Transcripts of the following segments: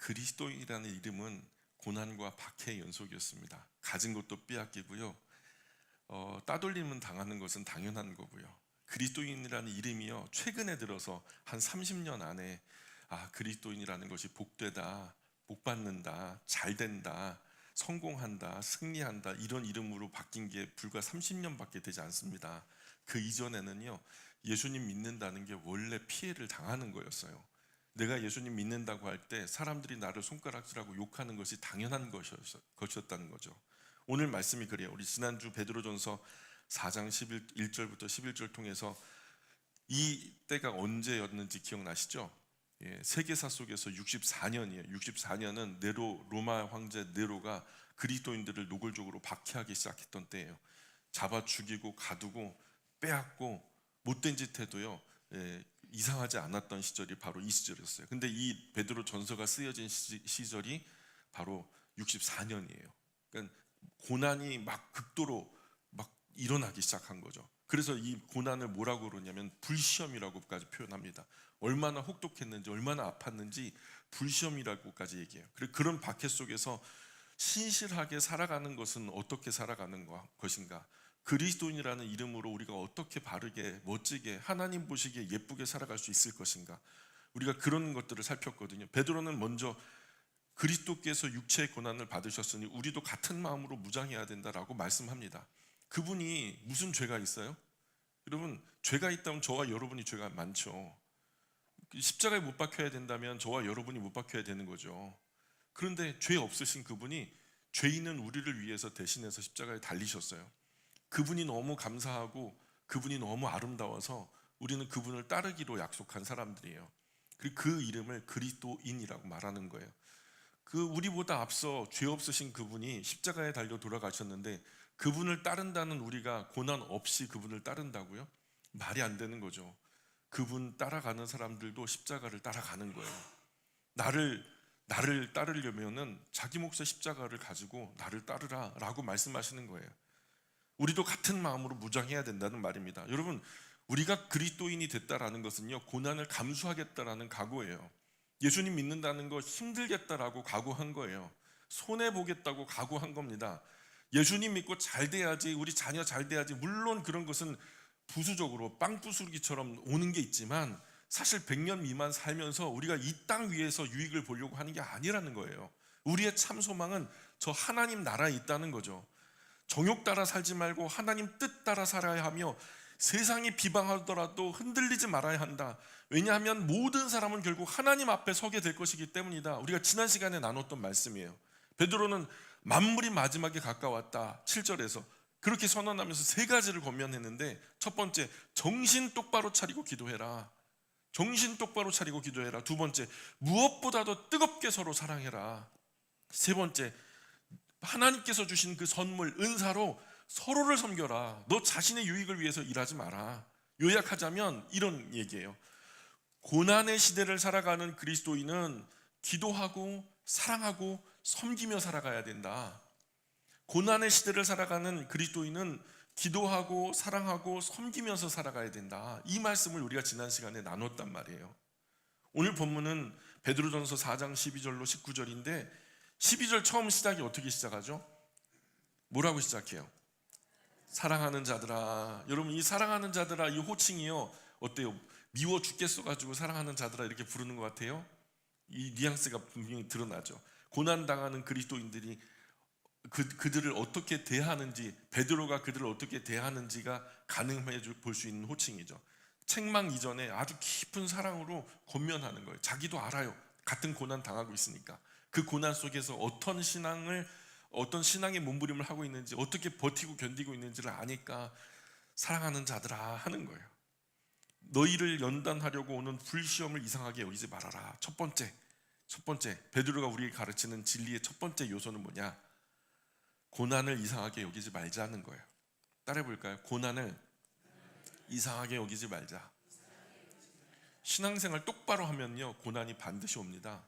그리스도인이라는 이름은 고난과 박해의 연속이었습니다. 가진 것도 빼앗기고요. 따돌림은 당하는 것은 당연한 거고요. 그리스도인이라는 이름이요, 최근에 들어서 한 30년 안에 그리스도인이라는 것이 복되다, 복받는다, 잘된다, 성공한다, 승리한다, 이런 이름으로 바뀐 게 불과 30년밖에 되지 않습니다. 그 이전에는요, 예수님 믿는다는 게 원래 피해를 당하는 거였어요. 내가 예수님 믿는다고 할 때 사람들이 나를 손가락질하고 욕하는 것이 당연한 것이었다는 거죠. 오늘 말씀이 그래요. 우리 지난주 베드로전서 4장 1절부터 11절 통해서 이 때가 언제였는지 기억나시죠? 세계사 속에서 64년이에요. 64년은 네로, 로마 황제 네로가 그리스도인들을 노골적으로 박해하기 시작했던 때예요. 잡아 죽이고 가두고 빼앗고 못된 짓 해도요, 이상하지 않았던 시절이 바로 이 시절이었어요. 근데 이 베드로 전서가 쓰여진 시절이 바로 64년이에요. 그러니까 고난이 막 극도로 막 일어나기 시작한 거죠. 그래서 이 고난을 뭐라고 그러냐면 불시험이라고까지 표현합니다. 얼마나 혹독했는지, 얼마나 아팠는지 불시험이라고까지 얘기해요. 그리고 그런 박해 속에서 신실하게 살아가는 것은 어떻게 살아가는 것인가? 그리스도인이라는 이름으로 우리가 어떻게 바르게, 멋지게, 하나님 보시기에 예쁘게 살아갈 수 있을 것인가? 우리가 그런 것들을 살폈거든요. 베드로는 먼저 그리스도께서 육체의 고난을 받으셨으니 우리도 같은 마음으로 무장해야 된다라고 말씀합니다. 그분이 무슨 죄가 있어요? 여러분, 죄가 있다면 저와 여러분이 죄가 많죠. 십자가에 못 박혀야 된다면 저와 여러분이 못 박혀야 되는 거죠. 그런데 죄 없으신 그분이 죄 있는 우리를 위해서 대신해서 십자가에 달리셨어요. 그분이 너무 감사하고 그분이 너무 아름다워서 우리는 그분을 따르기로 약속한 사람들이에요. 그리고 그 이름을 그리스도인이라고 말하는 거예요. 그 우리보다 앞서 죄 없으신 그분이 십자가에 달려 돌아가셨는데 그분을 따른다는 우리가 고난 없이 그분을 따른다고요? 말이 안 되는 거죠. 그분 따라가는 사람들도 십자가를 따라가는 거예요. 나를 따르려면은 자기 몫의 십자가를 가지고 나를 따르라 라고 말씀하시는 거예요. 우리도 같은 마음으로 무장해야 된다는 말입니다. 여러분, 우리가 그리스도인이 됐다라는 것은요, 고난을 감수하겠다라는 각오예요. 예수님 믿는다는 거 힘들겠다라고 각오한 거예요. 손해보겠다고 각오한 겁니다. 예수님 믿고 잘 돼야지, 우리 자녀 잘 돼야지, 물론 그런 것은 부수적으로 빵 부수기처럼 오는 게 있지만 사실 100년 미만 살면서 우리가 이 땅 위에서 유익을 보려고 하는 게 아니라는 거예요. 우리의 참 소망은 저 하나님 나라에 있다는 거죠. 정욕 따라 살지 말고 하나님 뜻 따라 살아야 하며 세상이 비방하더라도 흔들리지 말아야 한다. 왜냐하면 모든 사람은 결국 하나님 앞에 서게 될 것이기 때문이다. 우리가 지난 시간에 나눴던 말씀이에요. 베드로는 만물이 마지막에 가까웠다. 7절에서 그렇게 선언하면서 세 가지를 권면했는데, 첫 번째, 정신 똑바로 차리고 기도해라. 정신 똑바로 차리고 기도해라. 두 번째, 무엇보다도 뜨겁게 서로 사랑해라. 세 번째, 하나님께서 주신 그 선물, 은사로 서로를 섬겨라. 너 자신의 유익을 위해서 일하지 마라. 요약하자면 이런 얘기예요. 고난의 시대를 살아가는 그리스도인은 기도하고 사랑하고 섬기며 살아가야 된다. 고난의 시대를 살아가는 그리스도인은 기도하고 사랑하고 섬기면서 살아가야 된다. 이 말씀을 우리가 지난 시간에 나눴단 말이에요. 오늘 본문은 베드로전서 4장 12절로 19절인데 12절 처음 시작이 어떻게 시작하죠? 뭐라고 시작해요? 사랑하는 자들아. 여러분, 이 사랑하는 자들아, 이 호칭이요, 어때요? 미워 죽겠어 가지고 사랑하는 자들아 이렇게 부르는 것 같아요? 이 뉘앙스가 분명히 드러나죠. 고난당하는 그리스도인들이 그들을 어떻게 대하는지, 베드로가 그들을 어떻게 대하는지가 가늠해 볼 수 있는 호칭이죠. 책망 이전에 아주 깊은 사랑으로 권면하는 거예요. 자기도 알아요. 같은 고난 당하고 있으니까. 그 고난 속에서 어떤 신앙의 몸부림을 하고 있는지, 어떻게 버티고 견디고 있는지를 아니까 사랑하는 자들아 하는 거예요. 너희를 연단하려고 오는 불시험을 이상하게 여기지 말아라. 첫 번째, 베드로가 우리에게 가르치는 진리의 첫 번째 요소는 뭐냐? 고난을 이상하게 여기지 말자는 거예요. 따라해 볼까요? 고난을 이상하게 여기지 말자. 신앙생활 똑바로 하면요, 고난이 반드시 옵니다.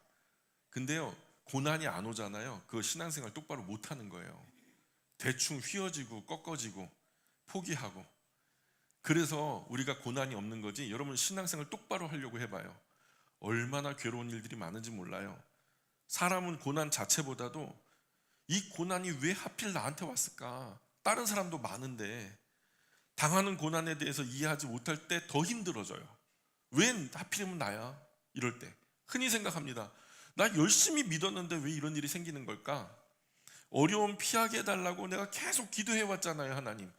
근데요, 고난이 안 오잖아요. 그 신앙생활 똑바로 못 하는 거예요. 대충 휘어지고 꺾어지고 포기하고. 그래서 우리가 고난이 없는 거지. 여러분, 신앙생활 똑바로 하려고 해봐요. 얼마나 괴로운 일들이 많은지 몰라요. 사람은 고난 자체보다도 이 고난이 왜 하필 나한테 왔을까? 다른 사람도 많은데 당하는 고난에 대해서 이해하지 못할 때 더 힘들어져요. 왜 하필이면 나야? 이럴 때 흔히 생각합니다. 나 열심히 믿었는데 왜 이런 일이 생기는 걸까? 어려움 피하게 해달라고 내가 계속 기도해 왔잖아요. 하나님,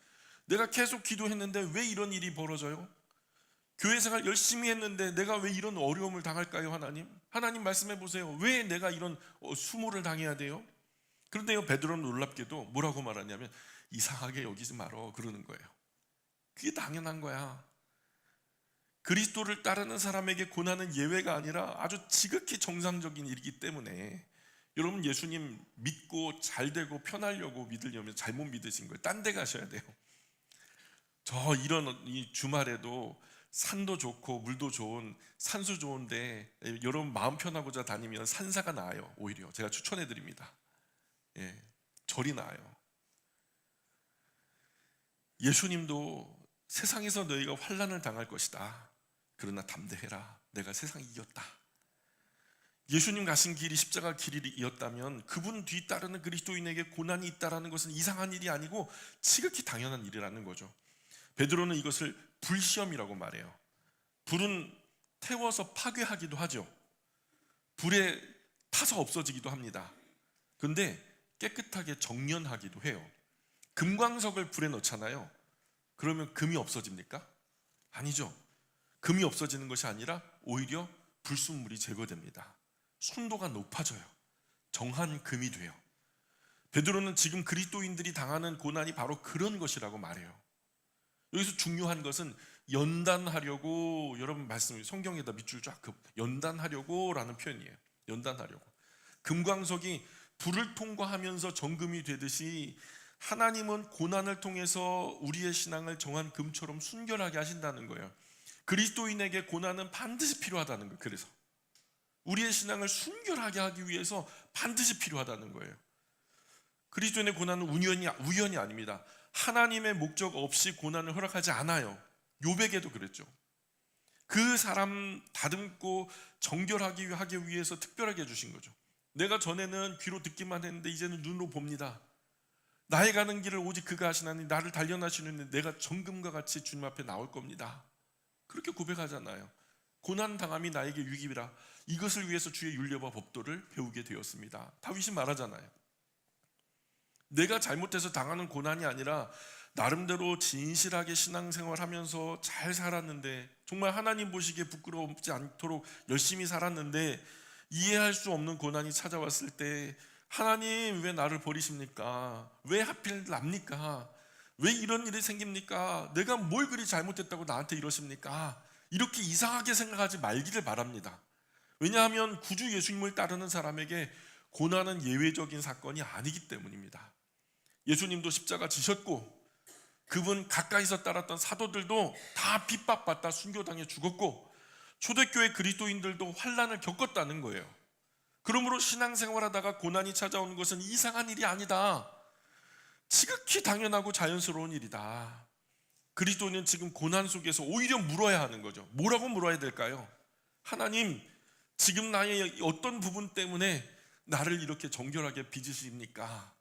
내가 계속 기도했는데 왜 이런 일이 벌어져요? 교회 생활 열심히 했는데 내가 왜 이런 어려움을 당할까요? 하나님, 하나님 말씀해 보세요. 왜 내가 이런 수모를 당해야 돼요? 그런데요, 베드로는 놀랍게도 뭐라고 말하냐면 이상하게 여기지 말어 그러는 거예요. 그게 당연한 거야. 그리스도를 따르는 사람에게 고난은 예외가 아니라 아주 지극히 정상적인 일이기 때문에 여러분, 예수님 믿고 잘 되고 편하려고 믿으려면 잘못 믿으신 거예요. 딴 데 가셔야 돼요. 저 이런 이 주말에도 산도 좋고 물도 좋은 산수 좋은데 여러분 마음 편하고자 다니면 산사가 나아요. 오히려 제가 추천해 드립니다. 예, 절이 나아요. 예수님도 세상에서 너희가 환난을 당할 것이다. 그러나 담대해라. 내가 세상 이겼다. 예수님 가신 길이 십자가 길이었다면 그분 뒤따르는 그리스도인에게 고난이 있다라는 것은 이상한 일이 아니고 지극히 당연한 일이라는 거죠. 베드로는 이것을 불시험이라고 말해요. 불은 태워서 파괴하기도 하죠. 불에 타서 없어지기도 합니다. 그런데 깨끗하게 정련하기도 해요. 금광석을 불에 넣잖아요. 그러면 금이 없어집니까? 아니죠. 금이 없어지는 것이 아니라 오히려 불순물이 제거됩니다. 순도가 높아져요. 정한 금이 돼요. 베드로는 지금 그리스도인들이 당하는 고난이 바로 그런 것이라고 말해요. 여기서 중요한 것은 연단하려고, 여러분 말씀 성경에다 밑줄 쫙 연단하려고 라는 표현이에요. 연단하려고. 금광석이 불을 통과하면서 정금이 되듯이 하나님은 고난을 통해서 우리의 신앙을 정한 금처럼 순결하게 하신다는 거예요. 그리스도인에게 고난은 반드시 필요하다는 거예요. 그래서 우리의 신앙을 순결하게 하기 위해서 반드시 필요하다는 거예요. 그리스도인의 고난은 우연이 아닙니다. 하나님의 목적 없이 고난을 허락하지 않아요. 욥에게도 그랬죠. 그 사람 다듬고 정결하게 하기 위해서 특별하게 해주신 거죠. 내가 전에는 귀로 듣기만 했는데 이제는 눈으로 봅니다. 나의 가는 길을 오직 그가 하시나니 나를 단련하시는 내가 정금과 같이 주님 앞에 나올 겁니다. 그렇게 고백하잖아요. 고난 당함이 나에게 유익이라 이것을 위해서 주의 율례와 법도를 배우게 되었습니다. 다윗이 말하잖아요. 내가 잘못해서 당하는 고난이 아니라 나름대로 진실하게 신앙생활하면서 잘 살았는데, 정말 하나님 보시기에 부끄럽지 않도록 열심히 살았는데 이해할 수 없는 고난이 찾아왔을 때 하나님 왜 나를 버리십니까? 왜 하필 납니까? 왜 이런 일이 생깁니까? 내가 뭘 그리 잘못했다고 나한테 이러십니까? 이렇게 이상하게 생각하지 말기를 바랍니다. 왜냐하면 구주 예수님을 따르는 사람에게 고난은 예외적인 사건이 아니기 때문입니다. 예수님도 십자가 지셨고 그분 가까이서 따랐던 사도들도 다 핍박받다 순교당해 죽었고 초대교회 그리스도인들도 환난을 겪었다는 거예요. 그러므로 신앙생활하다가 고난이 찾아오는 것은 이상한 일이 아니다. 지극히 당연하고 자연스러운 일이다. 그리스도인은 지금 고난 속에서 오히려 물어야 하는 거죠. 뭐라고 물어야 될까요? 하나님, 지금 나의 어떤 부분 때문에 나를 이렇게 정결하게 빚으십니까?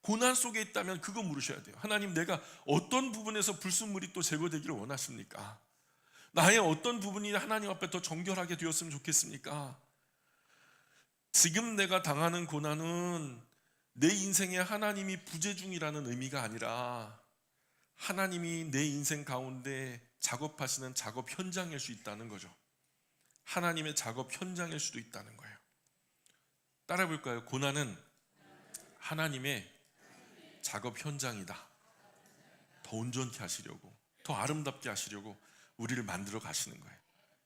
고난 속에 있다면 그거 물으셔야 돼요. 하나님, 내가 어떤 부분에서 불순물이 또 제거되기를 원하십니까? 나의 어떤 부분이 하나님 앞에 더 정결하게 되었으면 좋겠습니까? 지금 내가 당하는 고난은 내 인생에 하나님이 부재 중이라는 의미가 아니라 하나님이 내 인생 가운데 작업하시는 작업 현장일 수 있다는 거죠. 하나님의 작업 현장일 수도 있다는 거예요. 따라해 볼까요? 고난은 하나님의 작업 현장이다. 더 온전케 하시려고, 더 아름답게 하시려고 우리를 만들어 가시는 거예요.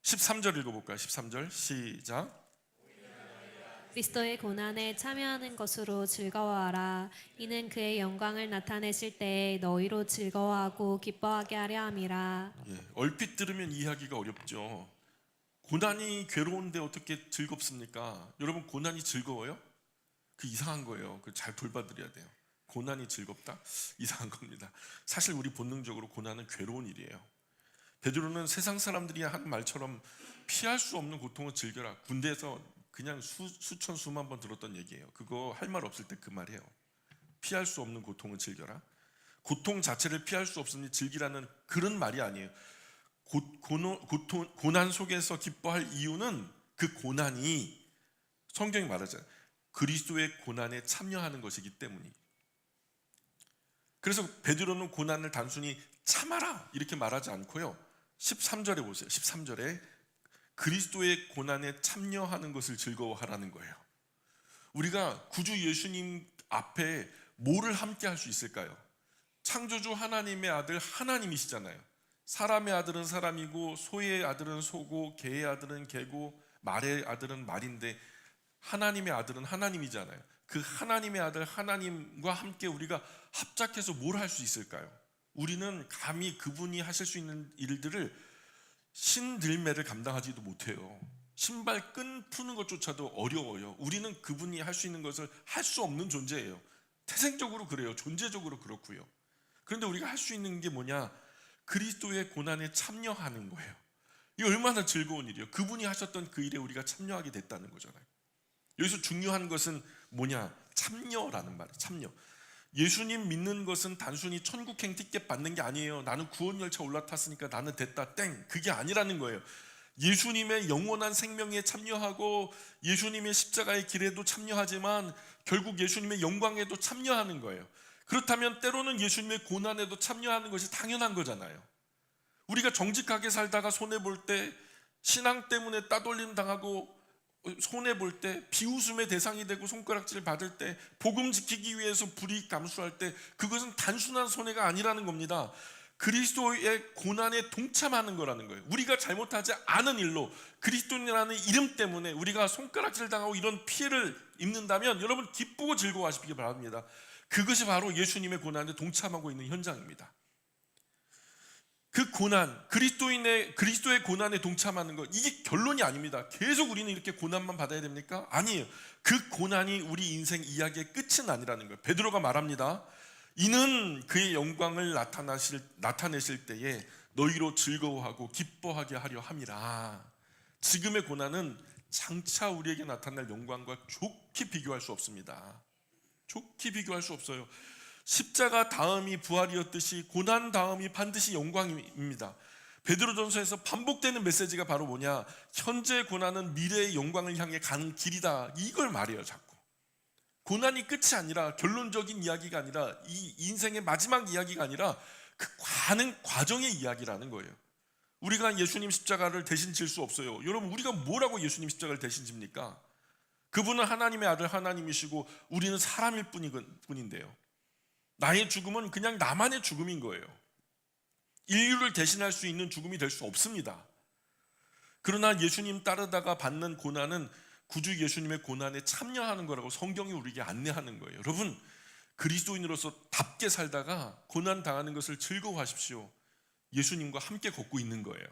13절 읽어볼까요? 13절 시작. 그리스도의 고난에 참여하는 것으로 즐거워하라. 이는 그의 영광을 나타내실 때에 너희로 즐거워하고 기뻐하게 하려 함이라. 얼핏 들으면 이해하기가 어렵죠. 고난이 괴로운데 어떻게 즐겁습니까? 여러분, 고난이 즐거워요? 그 이상한 거예요. 그 잘 돌봐드려야 돼요. 고난이 즐겁다? 이상한 겁니다. 사실 우리 본능적으로 고난은 괴로운 일이에요. 베드로는 세상 사람들이 한 말처럼 피할 수 없는 고통을 즐겨라. 군대에서 그냥 수천 수만 번 들었던 얘기예요. 그거 할 말 없을 때 그 말이에요. 피할 수 없는 고통은 즐겨라. 고통 자체를 피할 수 없으니 즐기라는 그런 말이 아니에요. 고난 속에서 기뻐할 이유는 그 고난이 성경이 말하잖아요. 그리스도의 고난에 참여하는 것이기 때문이. 그래서 베드로는 고난을 단순히 참아라 이렇게 말하지 않고요. 13절에 보세요. 13절에 그리스도의 고난에 참여하는 것을 즐거워하라는 거예요. 우리가 구주 예수님 앞에 뭐를 함께 할 수 있을까요? 창조주 하나님의 아들 하나님이시잖아요. 사람의 아들은 사람이고 소의 아들은 소고 개의 아들은 개고 말의 아들은 말인데 하나님의 아들은 하나님이잖아요. 그 하나님의 아들 하나님과 함께 우리가 합작해서 뭘 할 수 있을까요? 우리는 감히 그분이 하실 수 있는 일들을 신들매를 감당하지도 못해요. 신발 끈 푸는 것조차도 어려워요. 우리는 그분이 할 수 있는 것을 할 수 없는 존재예요. 태생적으로 그래요. 존재적으로 그렇고요. 그런데 우리가 할 수 있는 게 뭐냐? 그리스도의 고난에 참여하는 거예요. 이 얼마나 즐거운 일이에요. 그분이 하셨던 그 일에 우리가 참여하게 됐다는 거잖아요. 여기서 중요한 것은 뭐냐? 참여라는 말이에요. 참여. 예수님 믿는 것은 단순히 천국행 티켓 받는 게 아니에요. 나는 구원열차 올라탔으니까 나는 됐다 땡, 그게 아니라는 거예요. 예수님의 영원한 생명에 참여하고 예수님의 십자가의 길에도 참여하지만 결국 예수님의 영광에도 참여하는 거예요. 그렇다면 때로는 예수님의 고난에도 참여하는 것이 당연한 거잖아요. 우리가 정직하게 살다가 손해볼 때, 신앙 때문에 따돌림 당하고 손해볼 때, 비웃음의 대상이 되고 손가락질 받을 때, 복음 지키기 위해서 불이익 감수할 때, 그것은 단순한 손해가 아니라는 겁니다. 그리스도의 고난에 동참하는 거라는 거예요. 우리가 잘못하지 않은 일로 그리스도인이라는 이름 때문에 우리가 손가락질 당하고 이런 피해를 입는다면 여러분 기쁘고 즐거워하시기 바랍니다. 그것이 바로 예수님의 고난에 동참하고 있는 현장입니다. 그 고난, 그리스도의 고난에 동참하는 것, 이게 결론이 아닙니다. 계속 우리는 이렇게 고난만 받아야 됩니까? 아니에요. 그 고난이 우리 인생 이야기의 끝은 아니라는 거예요. 베드로가 말합니다. 이는 그의 영광을 나타내실 때에 너희로 즐거워하고 기뻐하게 하려 함이라. 지금의 고난은 장차 우리에게 나타날 영광과 좋게 비교할 수 없습니다. 좋게 비교할 수 없어요. 십자가 다음이 부활이었듯이 고난 다음이 반드시 영광입니다. 베드로전서에서 반복되는 메시지가 바로 뭐냐? 현재의 고난은 미래의 영광을 향해 가는 길이다. 이걸 말해요, 자꾸. 고난이 끝이 아니라 결론적인 이야기가 아니라 이 인생의 마지막 이야기가 아니라 그 가는 과정의 이야기라는 거예요. 우리가 예수님 십자가를 대신 질 수 없어요. 여러분, 우리가 뭐라고 예수님 십자가를 대신 집니까? 그분은 하나님의 아들 하나님이시고 우리는 사람일 뿐인데요. 나의 죽음은 그냥 나만의 죽음인 거예요. 인류를 대신할 수 있는 죽음이 될 수 없습니다. 그러나 예수님 따르다가 받는 고난은 구주 예수님의 고난에 참여하는 거라고 성경이 우리에게 안내하는 거예요. 여러분, 그리스도인으로서 답게 살다가 고난 당하는 것을 즐거워하십시오. 예수님과 함께 걷고 있는 거예요.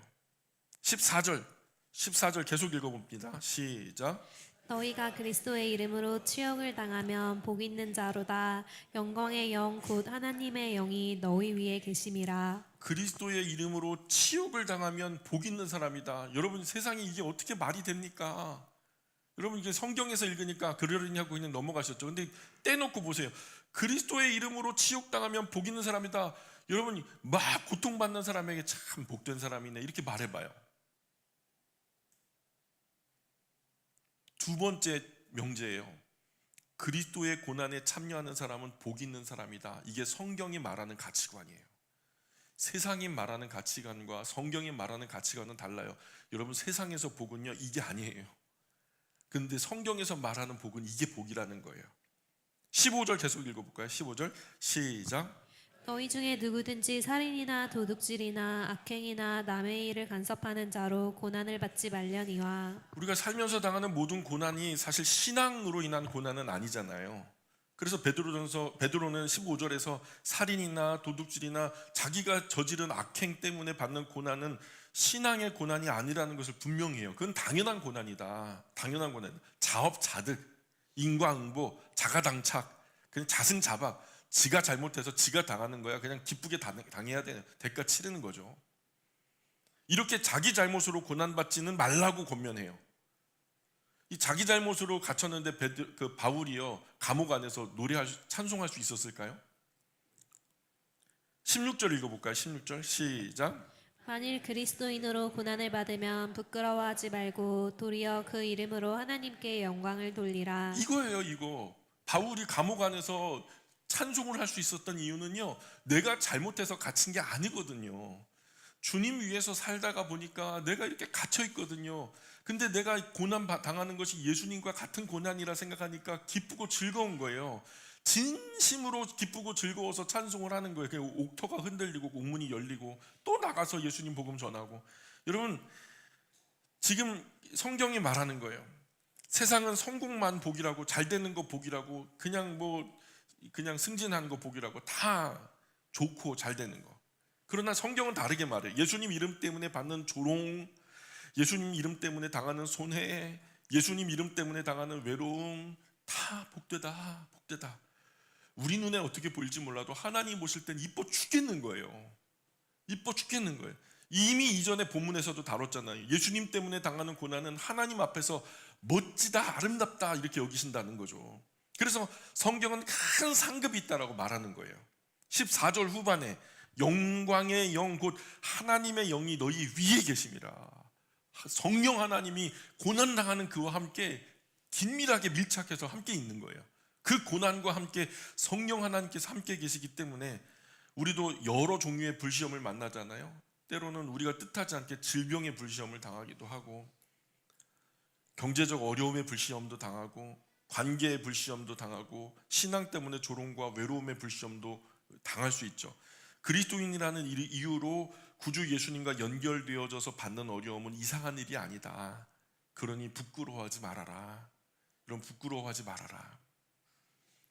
14절 계속 읽어봅니다. 시작. 너희가 그리스도의 이름으로 치욕을 당하면 복 있는 자로다. 영광의 영 곧 하나님의 영이 너희 위에 계심이라. 그리스도의 이름으로 치욕을 당하면 복 있는 사람이다. 여러분, 세상에 이게 어떻게 말이 됩니까? 여러분, 이게 성경에서 읽으니까 그러려냐고 그냥 넘어가셨죠. 근데 떼놓고 보세요. 그리스도의 이름으로 치욕당하면 복 있는 사람이다. 여러분, 막 고통받는 사람에게 참 복된 사람이네 이렇게 말해봐요. 두 번째 명제예요. 그리스도의 고난에 참여하는 사람은 복 있는 사람이다. 이게 성경이 말하는 가치관이에요. 세상이 말하는 가치관과 성경이 말하는 가치관은 달라요. 여러분, 세상에서 복은요 이게 아니에요. 근데 성경에서 말하는 복은 이게 복이라는 거예요. 15절 계속 읽어볼까요? 15절 시작. 너희 중에 누구든지 살인이나 도둑질이나 악행이나 남의 일을 간섭하는 자로 고난을 받지 말려니와. 우리가 살면서 당하는 모든 고난이 사실 신앙으로 인한 고난은 아니잖아요. 그래서 베드로는 15절에서 살인이나 도둑질이나 자기가 저지른 악행 때문에 받는 고난은 신앙의 고난이 아니라는 것을 분명히 해요. 그건 당연한 고난이다. 당연한 고난. 자업자득, 인과응보, 자가당착, 그냥 자승자박. 지가 잘못해서 지가 당하는 거야. 그냥 기쁘게 당해야 되는, 대가 치르는 거죠. 이렇게 자기 잘못으로 고난받지는 말라고 권면해요. 이 자기 잘못으로 갇혔는데 바울이요 감옥 안에서 찬송할 수 있었을까요? 16절 읽어볼까요? 16절 시작. 만일 그리스도인으로 고난을 받으면 부끄러워하지 말고 도리어 그 이름으로 하나님께 영광을 돌리라. 이거예요, 이거. 바울이 감옥 안에서 찬송을 할 수 있었던 이유는요, 내가 잘못해서 갇힌 게 아니거든요. 주님 위해서 살다가 보니까 내가 이렇게 갇혀 있거든요. 근데 내가 고난 당하는 것이 예수님과 같은 고난이라 생각하니까 기쁘고 즐거운 거예요. 진심으로 기쁘고 즐거워서 찬송을 하는 거예요. 그냥 옥토가 흔들리고 옥문이 열리고 또 나가서 예수님 복음 전하고. 여러분, 지금 성경이 말하는 거예요. 세상은 성공만 복이라고, 잘 되는 거 복이라고, 그냥 승진하는 거 복이라고, 다 좋고 잘 되는 거. 그러나 성경은 다르게 말해요. 예수님 이름 때문에 받는 조롱, 예수님 이름 때문에 당하는 손해, 예수님 이름 때문에 당하는 외로움, 다 복되다, 복되다. 우리 눈에 어떻게 보일지 몰라도 하나님 보실 땐 이뻐 죽겠는 거예요. 이뻐 죽겠는 거예요. 이미 이전에 본문에서도 다뤘잖아요. 예수님 때문에 당하는 고난은 하나님 앞에서 멋지다, 아름답다 이렇게 여기신다는 거죠. 그래서 성경은 큰 상급이 있다라고 말하는 거예요. 14절 후반에 영광의 영 곧 하나님의 영이 너희 위에 계심이라. 성령 하나님이 고난당하는 그와 함께 긴밀하게 밀착해서 함께 있는 거예요. 그 고난과 함께 성령 하나님께서 함께 계시기 때문에 우리도 여러 종류의 불시험을 만나잖아요. 때로는 우리가 뜻하지 않게 질병의 불시험을 당하기도 하고, 경제적 어려움의 불시험도 당하고, 관계의 불시험도 당하고, 신앙 때문에 조롱과 외로움의 불시험도 당할 수 있죠. 그리스도인이라는 이유로 구주 예수님과 연결되어져서 받는 어려움은 이상한 일이 아니다. 그러니 부끄러워하지 말아라. 이런 부끄러워하지 말아라.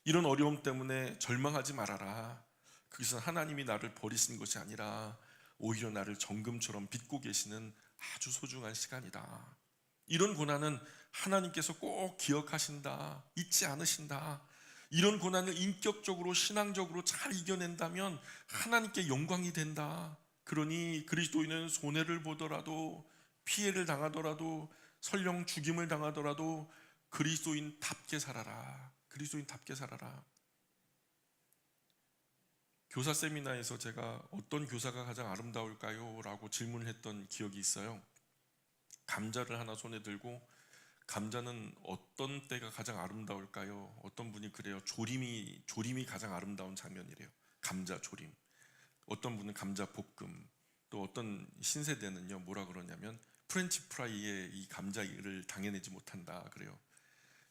이런 어려움 때문에 절망하지 말아라. 그것은 하나님이 나를 버리신 것이 아니라 오히려 나를 정금처럼 빚고 계시는 아주 소중한 시간이다. 이런 고난은 하나님께서 꼭 기억하신다, 잊지 않으신다. 이런 고난을 인격적으로 신앙적으로 잘 이겨낸다면 하나님께 영광이 된다. 그러니 그리스도인은 손해를 보더라도, 피해를 당하더라도, 설령 죽임을 당하더라도 그리스도인답게 살아라. 그리스도인답게 살아라. 교사 세미나에서 제가 어떤 교사가 가장 아름다울까요? 라고 질문을 했던 기억이 있어요. 감자를 하나 손에 들고 감자는 어떤 때가 가장 아름다울까요? 어떤 분이 그래요. 조림이 가장 아름다운 장면이래요. 감자 조림. 어떤 분은 감자 볶음. 또 어떤 신세대는요 뭐라 그러냐면 프렌치 프라이에 이 감자를 당해내지 못한다 그래요.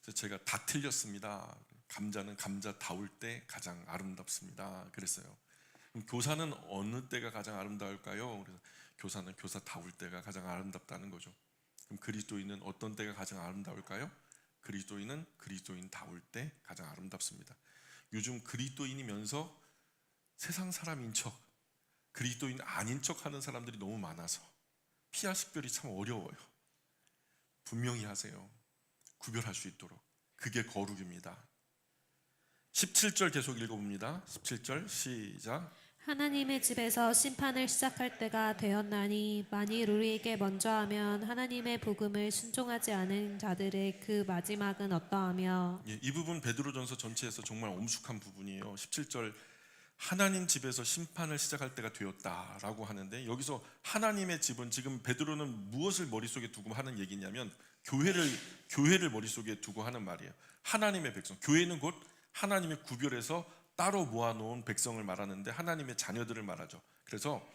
그래서 제가 다 틀렸습니다. 감자는 감자다울 때 가장 아름답습니다. 그랬어요. 그럼 교사는 어느 때가 가장 아름다울까요? 그래서 교사는 교사다울 때가 가장 아름답다는 거죠. 그럼 그리스도인은 어떤 때가 가장 아름다울까요? 그리스도인은 그리스도인다울 때 가장 아름답습니다. 요즘 그리스도인이면서 세상 사람인 척, 그리스도인 아닌 척 하는 사람들이 너무 많아서 피하 식별이 참 어려워요. 분명히 하세요. 구별할 수 있도록. 그게 거룩입니다. 17절 계속 읽어봅니다. 17절 시작. 하나님의 집에서 심판을 시작할 때가 되었나니 만일 우리에게 먼저 하면 하나님의 복음을 순종하지 않은 자들의 그 마지막은 어떠하며. 이 부분 베드로전서 전체에서 정말 엄숙한 부분이에요. 17절 하나님 집에서 심판을 시작할 때가 되었다라고 하는데, 여기서 하나님의 집은 지금 베드로는 무엇을 머릿속에 두고 하는 얘기냐면 교회를 머릿속에 두고 하는 말이에요. 하나님의 백성, 교회는 곧 하나님의 구별해서 따로 모아놓은 백성을 말하는데 하나님의 자녀들을 말하죠. 그래서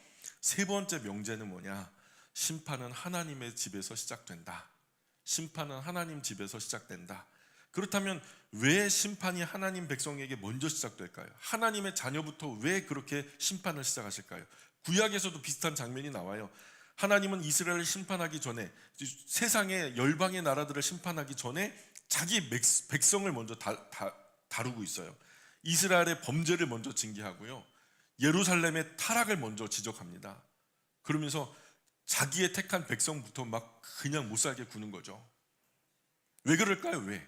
세 번째 명제는 뭐냐? 심판은 하나님의 집에서 시작된다. 심판은 하나님 집에서 시작된다. 그렇다면 왜 심판이 하나님 백성에게 먼저 시작될까요? 하나님의 자녀부터 왜 그렇게 심판을 시작하실까요? 구약에서도 비슷한 장면이 나와요. 하나님은 이스라엘을 심판하기 전에, 세상의 열방의 나라들을 심판하기 전에 자기 백성을 먼저 다루고 있어요. 이스라엘의 범죄를 먼저 징계하고요, 예루살렘의 타락을 먼저 지적합니다. 그러면서 자기의 택한 백성부터 막 그냥 못 살게 구는 거죠. 왜 그럴까요? 왜?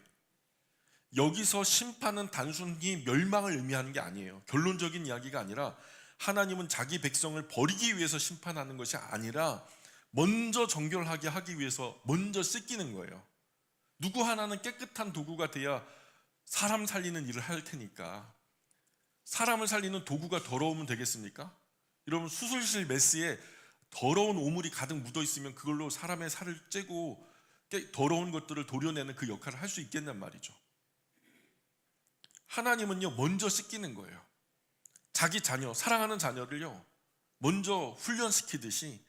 여기서 심판은 단순히 멸망을 의미하는 게 아니에요. 결론적인 이야기가 아니라 하나님은 자기 백성을 버리기 위해서 심판하는 것이 아니라 먼저 정결하게 하기 위해서 먼저 씻기는 거예요. 누구 하나는 깨끗한 도구가 돼야 사람 살리는 일을 할 테니까 사람을 살리는 도구가 더러우면 되겠습니까? 여러분 수술실 메스에 더러운 오물이 가득 묻어 있으면 그걸로 사람의 살을 째고 더러운 것들을 도려내는 그 역할을 할 수 있겠냔 말이죠. 하나님은요 먼저 씻기는 거예요. 자기 자녀, 사랑하는 자녀를요 먼저 훈련시키듯이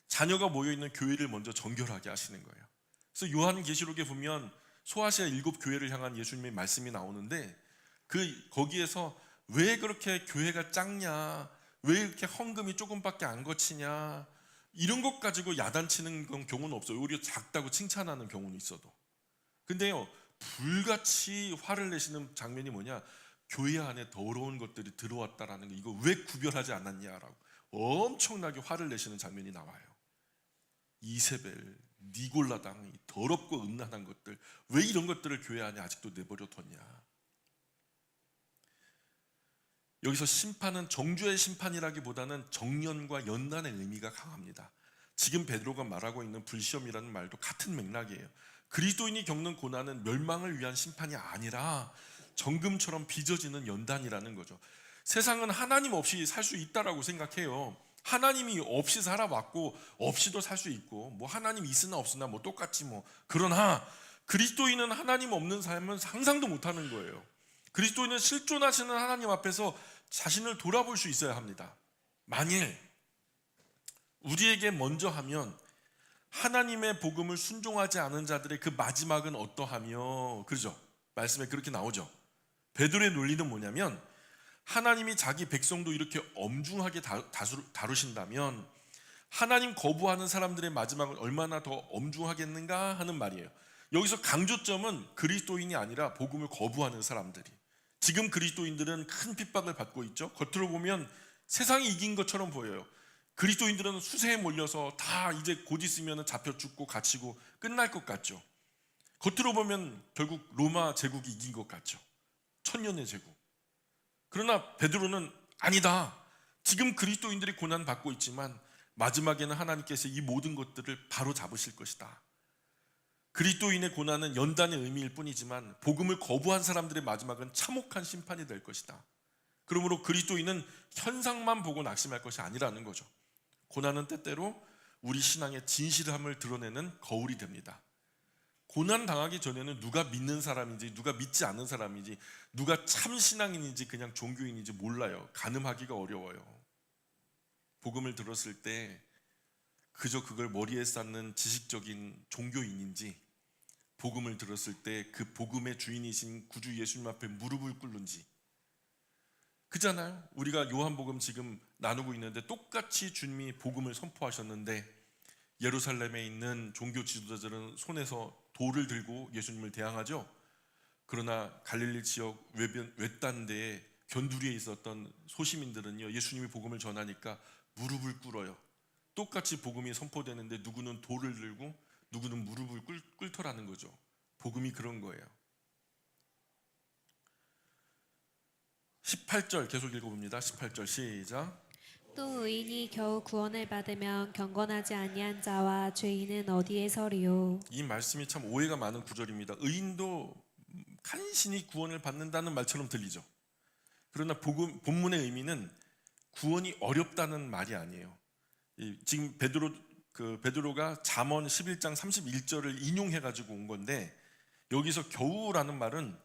자녀가 모여있는 교회를 먼저 정결하게 하시는 거예요. 그래서 요한계시록에 보면 소아시아 7 교회를 향한 예수님의 말씀이 나오는데 거기에서 왜 그렇게 교회가 작냐, 왜 이렇게 헌금이 조금밖에 안 거치냐, 이런 것 가지고 야단치는 경우는 없어요. 오히려 작다고 칭찬하는 경우는 있어도. 근데요 불같이 화를 내시는 장면이 뭐냐, 교회 안에 더러운 것들이 들어왔다라는 거, 이거 왜 구별하지 않았냐라고 엄청나게 화를 내시는 장면이 나와요. 이세벨, 니골라당, 더럽고 음란한 것들, 왜 이런 것들을 교회 안에 아직도 내버려 뒀냐. 여기서 심판은 정죄의 심판이라기보다는 정년과 연단의 의미가 강합니다. 지금 베드로가 말하고 있는 불시험이라는 말도 같은 맥락이에요. 그리스도인이 겪는 고난은 멸망을 위한 심판이 아니라 정금처럼 빚어지는 연단이라는 거죠. 세상은 하나님 없이 살 수 있다라고 생각해요. 하나님이 없이 살아왔고 없이도 살 수 있고, 뭐 하나님 있으나 없으나 뭐 똑같지 뭐. 그러나 그리스도인은 하나님 없는 삶은 상상도 못하는 거예요. 그리스도인은 실존하시는 하나님 앞에서 자신을 돌아볼 수 있어야 합니다. 만일 우리에게 먼저 하면 하나님의 복음을 순종하지 않은 자들의 그 마지막은 어떠하며, 그렇죠? 말씀에 그렇게 나오죠. 베드로의 논리는 뭐냐면, 하나님이 자기 백성도 이렇게 엄중하게 다루신다면 하나님 거부하는 사람들의 마지막은 얼마나 더 엄중하겠는가 하는 말이에요. 여기서 강조점은 그리스도인이 아니라 복음을 거부하는 사람들이. 지금 그리스도인들은 큰 핍박을 받고 있죠. 겉으로 보면 세상이 이긴 것처럼 보여요. 그리스도인들은 수세에 몰려서 다 이제 곧 있으면 잡혀 죽고 갇히고 끝날 것 같죠. 겉으로 보면 결국 로마 제국이 이긴 것 같죠. 천년의 제국. 그러나 베드로는 아니다. 지금 그리스도인들이 고난 받고 있지만 마지막에는 하나님께서 이 모든 것들을 바로 잡으실 것이다. 그리스도인의 고난은 연단의 의미일 뿐이지만 복음을 거부한 사람들의 마지막은 참혹한 심판이 될 것이다. 그러므로 그리스도인은 현상만 보고 낙심할 것이 아니라는 거죠. 고난은 때때로 우리 신앙의 진실함을 드러내는 거울이 됩니다. 고난 당하기 전에는 누가 믿는 사람인지 누가 믿지 않는 사람인지 누가 참 신앙인인지 그냥 종교인인지 몰라요. 가늠하기가 어려워요. 복음을 들었을 때 그저 그걸 머리에 쌓는 지식적인 종교인인지, 복음을 들었을 때 그 복음의 주인이신 구주 예수님 앞에 무릎을 꿇는지. 그잖아요. 우리가 요한복음 지금 나누고 있는데 똑같이 주님이 복음을 선포하셨는데 예루살렘에 있는 종교 지도자들은 손에서 돌을 들고 예수님을 대항하죠. 그러나 갈릴리 지역 외딴 데에 견두리에 있었던 소시민들은요, 예수님이 복음을 전하니까 무릎을 꿇어요. 똑같이 복음이 선포되는데 누구는 돌을 들고 누구는 무릎을 꿇더라는 거죠. 복음이 그런 거예요. 18절 계속 읽어봅니다. 18절 시작. 또 의인이 겨우 구원을 받으면 경건하지 아니한 자와 죄인은 어디에 서리요. 이 말씀이 참 오해가 많은 구절입니다. 의인도 간신히 구원을 받는다는 말처럼 들리죠. 그러나 본문의 의미는 구원이 어렵다는 말이 아니에요. 지금 베드로가 잠언 11장 31절을 인용해가지고 온 건데, 여기서 겨우라는 말은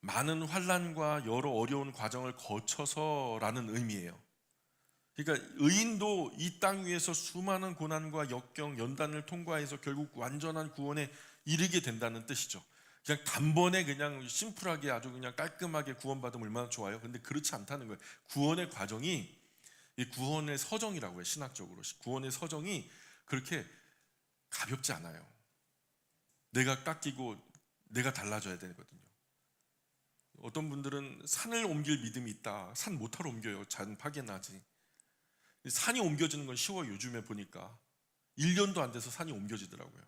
많은 환난과 여러 어려운 과정을 거쳐서라는 의미예요. 그러니까 의인도 이 땅 위에서 수많은 고난과 역경, 연단을 통과해서 결국 완전한 구원에 이르게 된다는 뜻이죠. 그냥 단번에 그냥 심플하게 아주 그냥 깔끔하게 구원받으면 얼마나 좋아요. 근데 그렇지 않다는 거예요. 구원의 과정이, 이 구원의 서정이라고 해요. 신학적으로 구원의 서정이 그렇게 가볍지 않아요. 내가 깎이고 내가 달라져야 되거든요. 어떤 분들은 산을 옮길 믿음이 있다. 산 못하러 옮겨요. 잔 파괴나지. 산이 옮겨지는 건 쉬워요. 요즘에 보니까 1년도 안 돼서 산이 옮겨지더라고요.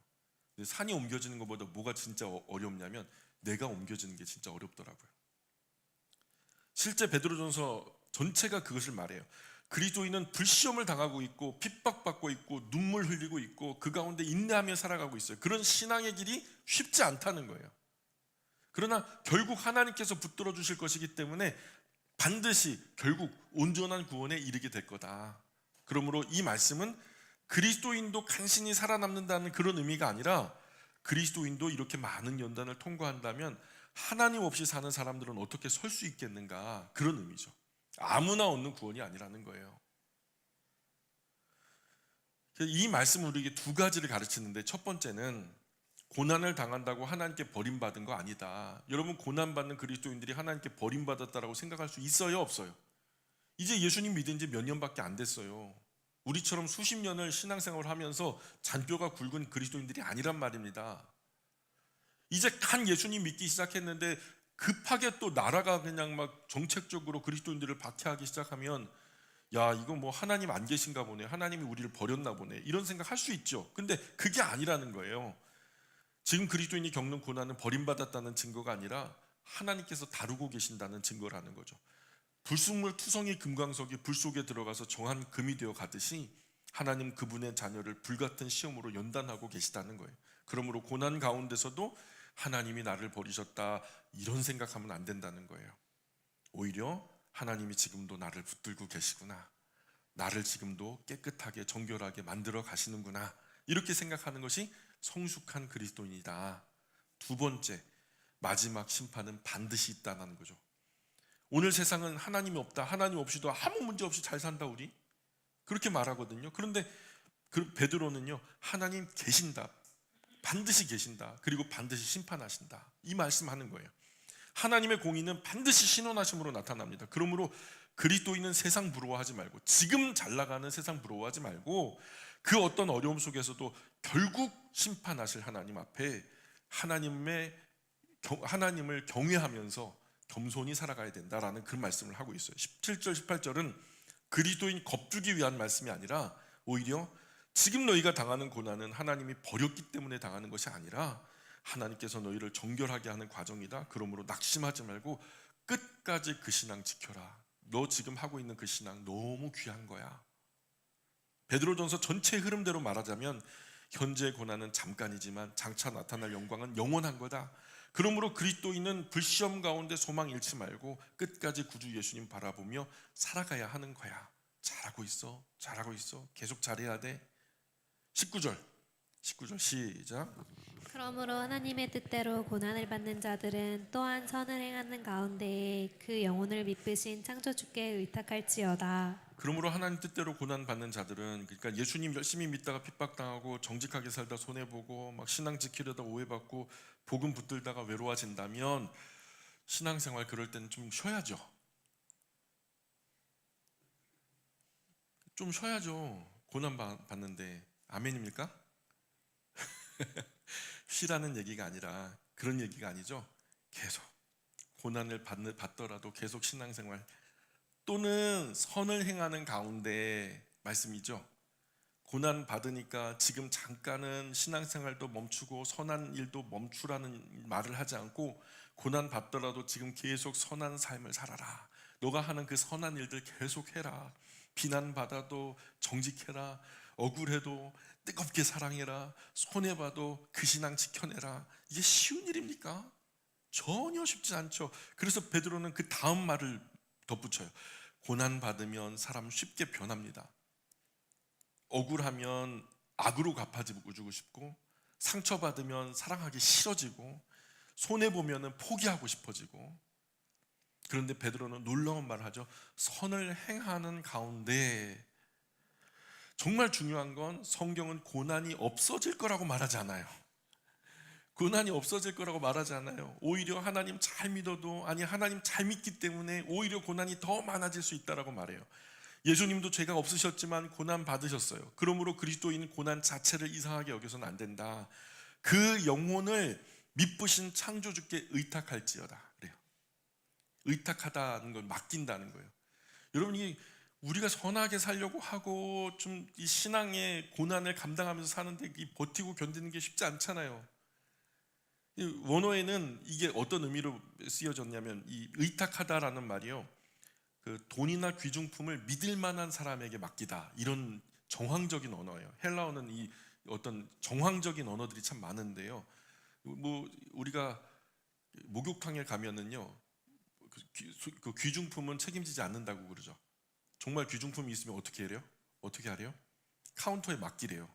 근데 산이 옮겨지는 것보다 뭐가 진짜 어렵냐면 내가 옮겨지는 게 진짜 어렵더라고요. 실제 베드로전서 전체가 그것을 말해요. 그리스도인은 불시험을 당하고 있고 핍박받고 있고 눈물 흘리고 있고 그 가운데 인내하며 살아가고 있어요. 그런 신앙의 길이 쉽지 않다는 거예요. 그러나 결국 하나님께서 붙들어 주실 것이기 때문에 반드시 결국 온전한 구원에 이르게 될 거다. 그러므로 이 말씀은 그리스도인도 간신히 살아남는다는 그런 의미가 아니라 그리스도인도 이렇게 많은 연단을 통과한다면 하나님 없이 사는 사람들은 어떻게 설 수 있겠는가, 그런 의미죠. 아무나 얻는 구원이 아니라는 거예요. 이 말씀은 우리에게 두 가지를 가르치는데, 첫 번째는 고난을 당한다고 하나님께 버림받은 거 아니다. 여러분, 고난받는 그리스도인들이 하나님께 버림받았다라고 생각할 수 있어요, 없어요? 이제 예수님 믿은 지 몇 년밖에 안 됐어요. 우리처럼 수십 년을 신앙생활을 하면서 잔뼈가 굵은 그리스도인들이 아니란 말입니다. 이제 간 예수님 믿기 시작했는데 급하게 또 나라가 그냥 막 정책적으로 그리스도인들을 박해하기 시작하면, 야, 이거 뭐 하나님 안 계신가 보네, 하나님이 우리를 버렸나 보네, 이런 생각 할 수 있죠. 근데 그게 아니라는 거예요. 지금 그리스도인이 겪는 고난은 버림받았다는 증거가 아니라 하나님께서 다루고 계신다는 증거라는 거죠. 불순물 투성이 금광석이 불 속에 들어가서 정한 금이 되어 가듯이 하나님 그분의 자녀를 불같은 시험으로 연단하고 계시다는 거예요. 그러므로 고난 가운데서도 하나님이 나를 버리셨다, 이런 생각하면 안 된다는 거예요. 오히려 하나님이 지금도 나를 붙들고 계시구나, 나를 지금도 깨끗하게 정결하게 만들어 가시는구나, 이렇게 생각하는 것이 성숙한 그리스도인이다. 두 번째, 마지막 심판은 반드시 있다는 거죠. 오늘 세상은 하나님이 없다, 하나님 없이도 아무 문제 없이 잘 산다, 우리 그렇게 말하거든요. 그런데 베드로는요, 하나님 계신다, 반드시 계신다, 그리고 반드시 심판하신다, 이 말씀하는 거예요. 하나님의 공의는 반드시 신원하심으로 나타납니다. 그러므로 그리스도인은 세상 부러워하지 말고, 지금 잘 나가는 세상 부러워하지 말고, 그 어떤 어려움 속에서도 결국 심판하실 하나님 앞에 하나님을 경외하면서 겸손히 살아가야 된다라는 그런 말씀을 하고 있어요. 17절 18절은 그리스도인 겁주기 위한 말씀이 아니라 오히려 지금 너희가 당하는 고난은 하나님이 버렸기 때문에 당하는 것이 아니라 하나님께서 너희를 정결하게 하는 과정이다. 그러므로 낙심하지 말고 끝까지 그 신앙 지켜라. 너 지금 하고 있는 그 신앙 너무 귀한 거야. 베드로전서 전체 흐름대로 말하자면 현재의 고난은 잠깐이지만 장차 나타날 영광은 영원한 거다. 그러므로 그리스도인은 불시험 가운데 소망 잃지 말고 끝까지 구주 예수님 바라보며 살아가야 하는 거야. 잘하고 있어, 잘하고 있어, 계속 잘해야 돼. 19절 시작. 그러므로 하나님의 뜻대로 고난을 받는 자들은 또한 선을 행하는 가운데에 그 영혼을 미쁘신 창조주께 의탁할지어다. 그러므로 하나님 뜻대로 고난 받는 자들은, 그러니까 예수님 열심히 믿다가 핍박당하고 정직하게 살다 손해보고 막 신앙 지키려다 오해받고 복음 붙들다가 외로워진다면 신앙생활 그럴 때는 좀 쉬어야죠. 좀 쉬어야죠. 고난 받는데. 아멘입니까? 쉬라는 얘기가 아니라 그런 얘기가 아니죠. 계속 고난을 받더라도 계속 신앙생활 또는 선을 행하는 가운데 말씀이죠. 고난 받으니까 지금 잠깐은 신앙생활도 멈추고 선한 일도 멈추라는 말을 하지 않고, 고난 받더라도 지금 계속 선한 삶을 살아라. 너가 하는 그 선한 일들 계속 해라. 비난 받아도 정직해라. 억울해도 뜨겁게 사랑해라. 손해봐도 그 신앙 지켜내라. 이게 쉬운 일입니까? 전혀 쉽지 않죠. 그래서 베드로는 그 다음 말을 덧붙여요. 고난 받으면 사람 쉽게 변합니다. 억울하면 악으로 갚아주고 싶고, 상처받으면 사랑하기 싫어지고, 손해보면 포기하고 싶어지고. 그런데 베드로는 놀라운 말을 하죠. 선을 행하는 가운데. 정말 중요한 건 성경은 고난이 없어질 거라고 말하지 않아요. 고난이 없어질 거라고 말하지 않아요. 오히려 하나님 잘 믿어도, 아니 하나님 잘 믿기 때문에 오히려 고난이 더 많아질 수 있다라고 말해요. 예수님도 죄가 없으셨지만 고난 받으셨어요. 그러므로 그리스도인은 고난 자체를 이상하게 여겨서는 안 된다. 그 영혼을 미쁘신 창조주께 의탁할지어다 그래요. 의탁하다는 건 맡긴다는 거예요. 여러분이 우리가 선하게 살려고 하고 좀 이 신앙의 고난을 감당하면서 사는데 이 버티고 견디는 게 쉽지 않잖아요. 원어에는 이게 어떤 의미로 쓰여졌냐면, 이 의탁하다라는 말이요, 그 돈이나 귀중품을 믿을 만한 사람에게 맡기다, 이런 정황적인 언어예요. 헬라어는 이 어떤 정황적인 언어들이 참 많은데요. 뭐 우리가 목욕탕에 가면은요, 그 귀중품은 책임지지 않는다고 그러죠. 정말 귀중품이 있으면 어떻게 해요? 어떻게 하래요? 카운터에 맡기래요.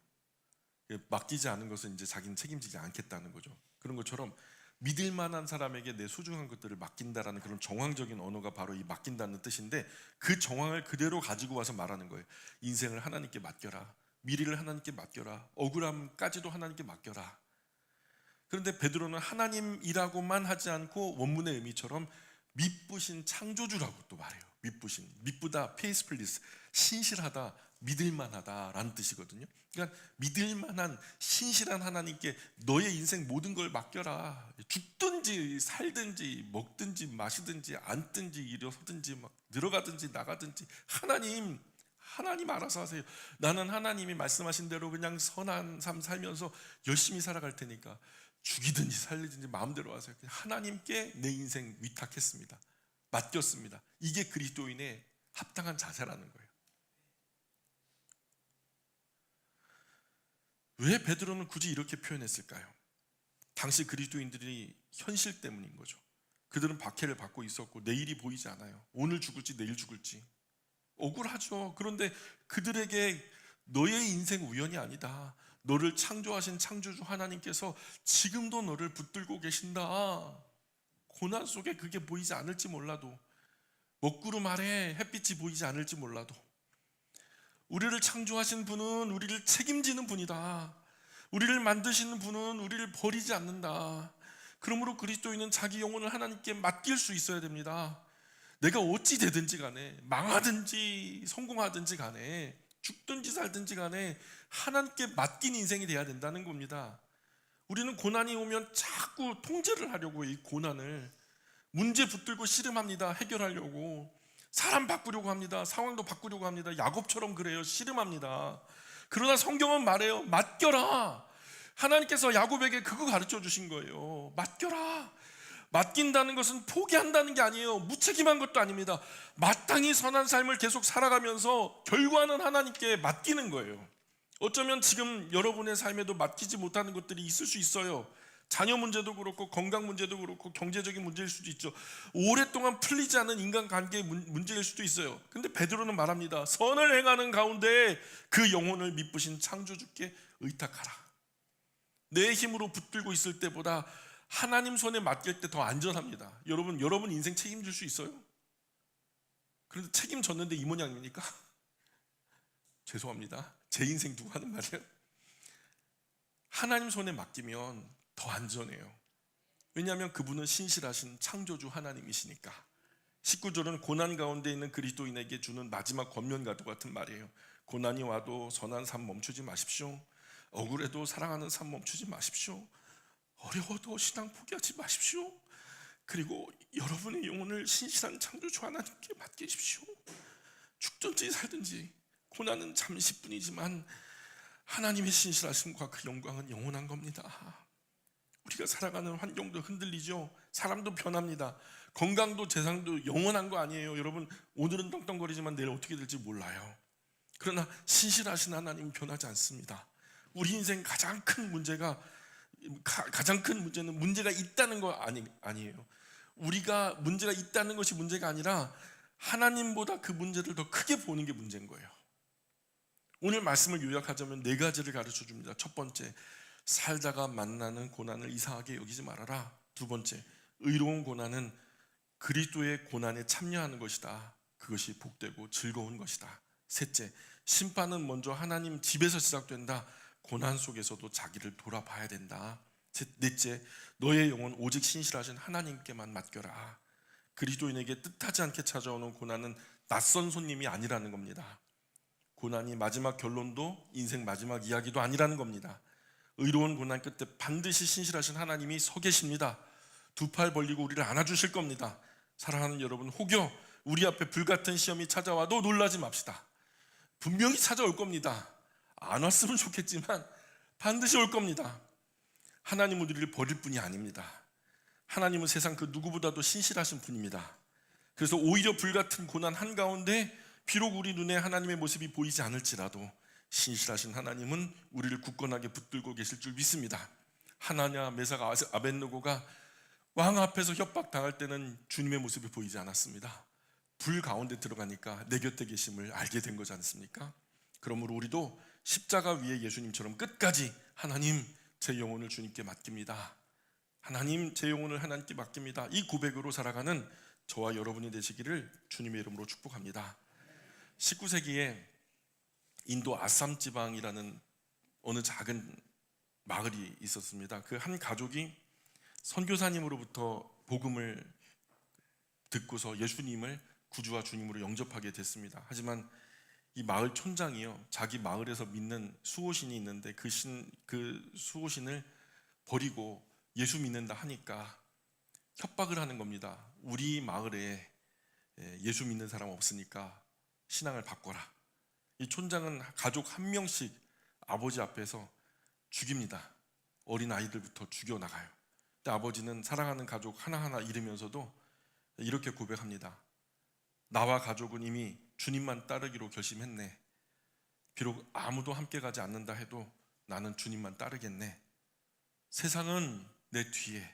맡기지 않은 것은 이제 자기는 책임지지 않겠다는 거죠. 그런 것처럼 믿을 만한 사람에게 내 소중한 것들을 맡긴다라는 그런 정황적인 언어가 바로 이 맡긴다는 뜻인데, 그 정황을 그대로 가지고 와서 말하는 거예요. 인생을 하나님께 맡겨라. 미래를 하나님께 맡겨라. 억울함까지도 하나님께 맡겨라. 그런데 베드로는 하나님이라고만 하지 않고 원문의 의미처럼 미쁘신 창조주라고 또 말해요. 미쁘신, 미쁘다, 페이스플리스, 신실하다, 믿을만하다라는 뜻이거든요. 그러니까 믿을만한 신실한 하나님께 너의 인생 모든 걸 맡겨라. 죽든지 살든지 먹든지 마시든지 앉든지 일어서든지 막 들어가든지 나가든지 하나님 알아서 하세요. 나는 하나님이 말씀하신 대로 그냥 선한 삶 살면서 열심히 살아갈 테니까 죽이든지 살리든지 마음대로 하세요. 그냥 하나님께 내 인생 위탁했습니다. 맡겼습니다. 이게 그리스도인의 합당한 자세라는 거예요. 왜 베드로는 굳이 이렇게 표현했을까요? 당시 그리스도인들이 현실 때문인 거죠. 그들은 박해를 받고 있었고 내일이 보이지 않아요. 오늘 죽을지 내일 죽을지 억울하죠. 그런데 그들에게 너의 인생 우연이 아니다. 너를 창조하신 창조주 하나님께서 지금도 너를 붙들고 계신다. 고난 속에 그게 보이지 않을지 몰라도, 먹구름 아래 햇빛이 보이지 않을지 몰라도, 우리를 창조하신 분은 우리를 책임지는 분이다. 우리를 만드시는 분은 우리를 버리지 않는다. 그러므로 그리스도인은 자기 영혼을 하나님께 맡길 수 있어야 됩니다. 내가 어찌 되든지 간에, 망하든지 성공하든지 간에, 죽든지 살든지 간에 하나님께 맡긴 인생이 돼야 된다는 겁니다. 우리는 고난이 오면 자꾸 통제를 하려고 이 고난을 문제 붙들고 씨름합니다. 해결하려고 사람 바꾸려고 합니다. 상황도 바꾸려고 합니다. 야곱처럼 그래요. 씨름합니다. 그러나 성경은 말해요. 맡겨라. 하나님께서 야곱에게 그거 가르쳐 주신 거예요. 맡겨라. 맡긴다는 것은 포기한다는 게 아니에요. 무책임한 것도 아닙니다. 마땅히 선한 삶을 계속 살아가면서 결과는 하나님께 맡기는 거예요. 어쩌면 지금 여러분의 삶에도 맡기지 못하는 것들이 있을 수 있어요. 자녀 문제도 그렇고 건강 문제도 그렇고 경제적인 문제일 수도 있죠. 오랫동안 풀리지 않은 인간관계의 문제일 수도 있어요. 근데 베드로는 말합니다. 선을 행하는 가운데 그 영혼을 미쁘신 창조주께 의탁하라. 내 힘으로 붙들고 있을 때보다 하나님 손에 맡길 때 더 안전합니다. 여러분 인생 책임질 수 있어요? 그런데 책임졌는데 이 모양입니까? 죄송합니다. 제 인생 누가 하는 말이에요? 하나님 손에 맡기면 더 안전해요. 왜냐하면 그분은 신실하신 창조주 하나님이시니까. 19절은 고난 가운데 있는 그리스도인에게 주는 마지막 권면과도 같은 말이에요. 고난이 와도 선한 삶 멈추지 마십시오. 억울해도 사랑하는 삶 멈추지 마십시오. 어려워도 신앙 포기하지 마십시오. 그리고 여러분의 영혼을 신실한 창조주 하나님께 맡기십시오. 죽든지 살든지 고난은 잠시뿐이지만 하나님의 신실하심과 그 영광은 영원한 겁니다. 우리가 살아가는 환경도 흔들리죠. 사람도 변합니다. 건강도 재산도 영원한 거 아니에요. 여러분, 오늘은 떵떵거리지만 내일 어떻게 될지 몰라요. 그러나 신실하신 하나님은 변하지 않습니다. 우리 인생 가장 큰 문제는 문제가 있다는 거 아니에요. 우리가 문제가 있다는 것이 문제가 아니라 하나님보다 그 문제를 더 크게 보는 게 문제인 거예요. 오늘 말씀을 요약하자면 4가지를 가르쳐 줍니다. 첫 번째, 살다가 만나는 고난을 이상하게 여기지 말아라. 두 번째, 의로운 고난은 그리스도의 고난에 참여하는 것이다. 그것이 복되고 즐거운 것이다. 셋째, 심판은 먼저 하나님 집에서 시작된다. 고난 속에서도 자기를 돌아봐야 된다. 넷째, 너의 영혼 오직 신실하신 하나님께만 맡겨라. 그리스도인에게 뜻하지 않게 찾아오는 고난은 낯선 손님이 아니라는 겁니다. 고난이 마지막 결론도 인생 마지막 이야기도 아니라는 겁니다. 의로운 고난 끝에 반드시 신실하신 하나님이 서 계십니다. 두 팔 벌리고 우리를 안아주실 겁니다. 사랑하는 여러분, 혹여 우리 앞에 불같은 시험이 찾아와도 놀라지 맙시다. 분명히 찾아올 겁니다. 안 왔으면 좋겠지만 반드시 올 겁니다. 하나님은 우리를 버릴 분이 아닙니다. 하나님은 세상 그 누구보다도 신실하신 분입니다. 그래서 오히려 불같은 고난 한가운데 비록 우리 눈에 하나님의 모습이 보이지 않을지라도 신실하신 하나님은 우리를 굳건하게 붙들고 계실 줄 믿습니다. 하나냐 메사가 아벳느고가 왕 앞에서 협박당할 때는 주님의 모습이 보이지 않았습니다. 불 가운데 들어가니까 내 곁에 계심을 알게 된 거지 않습니까? 그러므로 우리도 십자가 위에 예수님처럼 끝까지 하나님 제 영혼을 주님께 맡깁니다. 하나님 제 영혼을 하나님께 맡깁니다. 이 고백으로 살아가는 저와 여러분이 되시기를 주님의 이름으로 축복합니다. 19세기에 인도 아삼 지방이라는 어느 작은 마을이 있었습니다. 그 한 가족이 선교사님으로부터 복음을 듣고서 예수님을 구주와 주님으로 영접하게 됐습니다. 하지만 이 마을 촌장이요, 자기 마을에서 믿는 수호신이 있는데 그 수호신을 버리고 예수 믿는다 하니까 협박을 하는 겁니다. 우리 마을에 예수 믿는 사람 없으니까 신앙을 바꿔라. 이 촌장은 가족 한 명씩 아버지 앞에서 죽입니다. 어린 아이들부터 죽여나가요. 근데 아버지는 사랑하는 가족 하나하나 잃으면서도 이렇게 고백합니다. 나와 가족은 이미 주님만 따르기로 결심했네. 비록 아무도 함께 가지 않는다 해도 나는 주님만 따르겠네. 세상은 내 뒤에,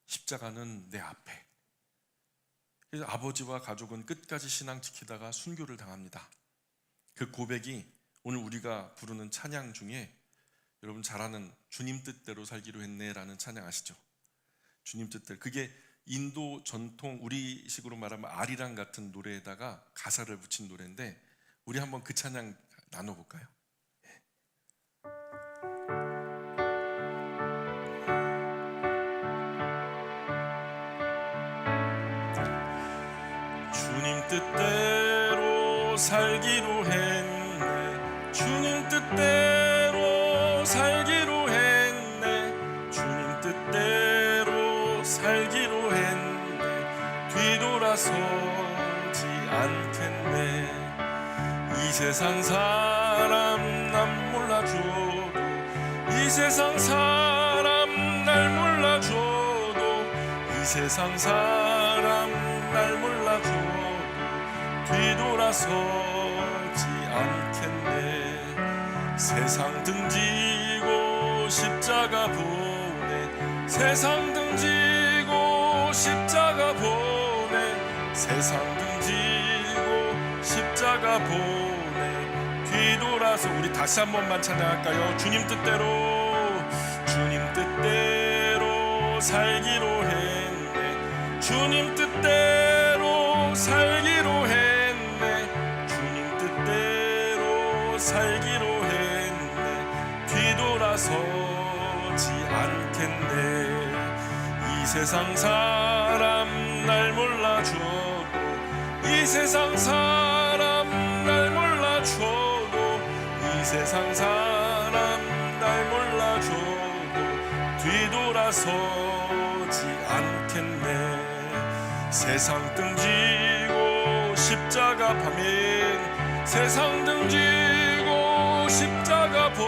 십자가는 내 앞에. 그래서 아버지와 가족은 끝까지 신앙 지키다가 순교를 당합니다. 그 고백이 오늘 우리가 부르는 찬양 중에 여러분 잘 아는 주님 뜻대로 살기로 했네라는 찬양 아시죠? 주님 뜻대로. 그게 인도 전통 우리식으로 말하면 아리랑 같은 노래에다가 가사를 붙인 노래인데 우리 한번 그 찬양 나눠볼까요? 주님 뜻대로 살기로 했네. 주님 뜻대로 살기로 했네. 주님 뜻대로 살기로 했네. 뒤돌아서지 않겠네. 이 세상 사람 남 몰라줘도, 이 세상 사람 날 몰라줘도, 이 세상 사람 날 몰라줘도 뒤돌아서지 않겠네. 세상 등지고 십자가 보내. 세상 등지고 십자가 보내. 세상 등지고 십자가 보내. 뒤돌아서 우리 다시 한 번만 찬양할까요? 주님 뜻대로, 주님 뜻대로 살기로 했네. 주님 뜻대로 살기로 했네. 주님 뜻대로 살기로 했네. 뒤돌아서지 않겠네. 이 세상 사람 날 몰라줘도, 이 세상 사람 날 몰라줘도, 이 세상 사람 날 몰라줘도 뒤돌아서지 않겠네. 세상 등지고 십자가 밤에, 세상 등지고 십자가 보내.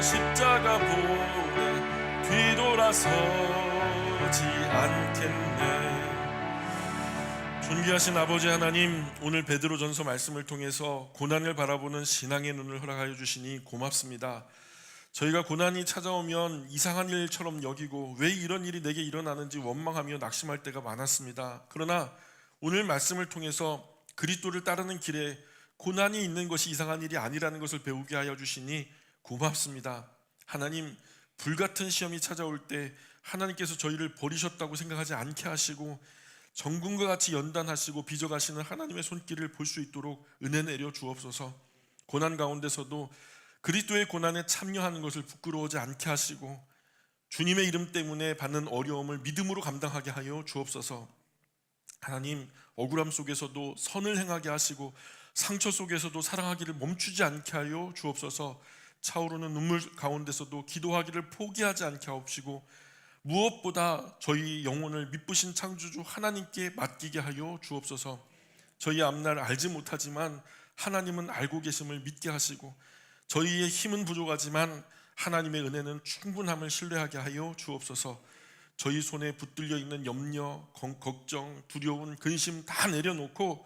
십자가 보내. 뒤돌아서지 않겠네. 존귀하신 아버지 하나님, 오늘 베드로전서 말씀을 통해서 고난을 바라보는 신앙의 눈을 허락하여 주시니 고맙습니다. 저희가 고난이 찾아오면 이상한 일처럼 여기고 왜 이런 일이 내게 일어나는지 원망하며 낙심할 때가 많았습니다. 그러나 오늘 말씀을 통해서 그리스도를 따르는 길에 고난이 있는 것이 이상한 일이 아니라는 것을 배우게 하여 주시니 고맙습니다. 하나님, 불같은 시험이 찾아올 때 하나님께서 저희를 버리셨다고 생각하지 않게 하시고 정금과 같이 연단하시고 빚어가시는 하나님의 손길을 볼 수 있도록 은혜 내려 주옵소서. 고난 가운데서도 그리스도의 고난에 참여하는 것을 부끄러워하지 않게 하시고 주님의 이름 때문에 받는 어려움을 믿음으로 감당하게 하여 주옵소서. 하나님, 억울함 속에서도 선을 행하게 하시고 상처 속에서도 사랑하기를 멈추지 않게 하여 주옵소서. 차오르는 눈물 가운데서도 기도하기를 포기하지 않게 하옵시고 무엇보다 저희 영혼을 미쁘신 창조주 하나님께 맡기게 하여 주옵소서. 저희 앞날 알지 못하지만 하나님은 알고 계심을 믿게 하시고 저희의 힘은 부족하지만 하나님의 은혜는 충분함을 신뢰하게 하여 주옵소서. 저희 손에 붙들려 있는 염려, 걱정, 두려움, 근심 다 내려놓고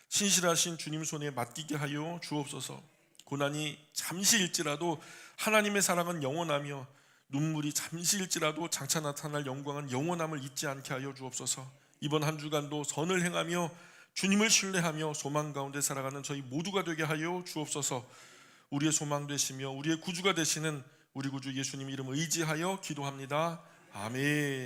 신실하신 주님 손에 맡기게 하여 주옵소서. 고난이 잠시일지라도 하나님의 사랑은 영원하며 눈물이 잠시일지라도 장차 나타날 영광은 영원함을 잊지 않게 하여 주옵소서. 이번 한 주간도 선을 행하며 주님을 신뢰하며 소망 가운데 살아가는 저희 모두가 되게 하여 주옵소서. 우리의 소망 되시며 우리의 구주가 되시는 우리 구주 예수님 이름 의지하여 기도합니다. 아멘.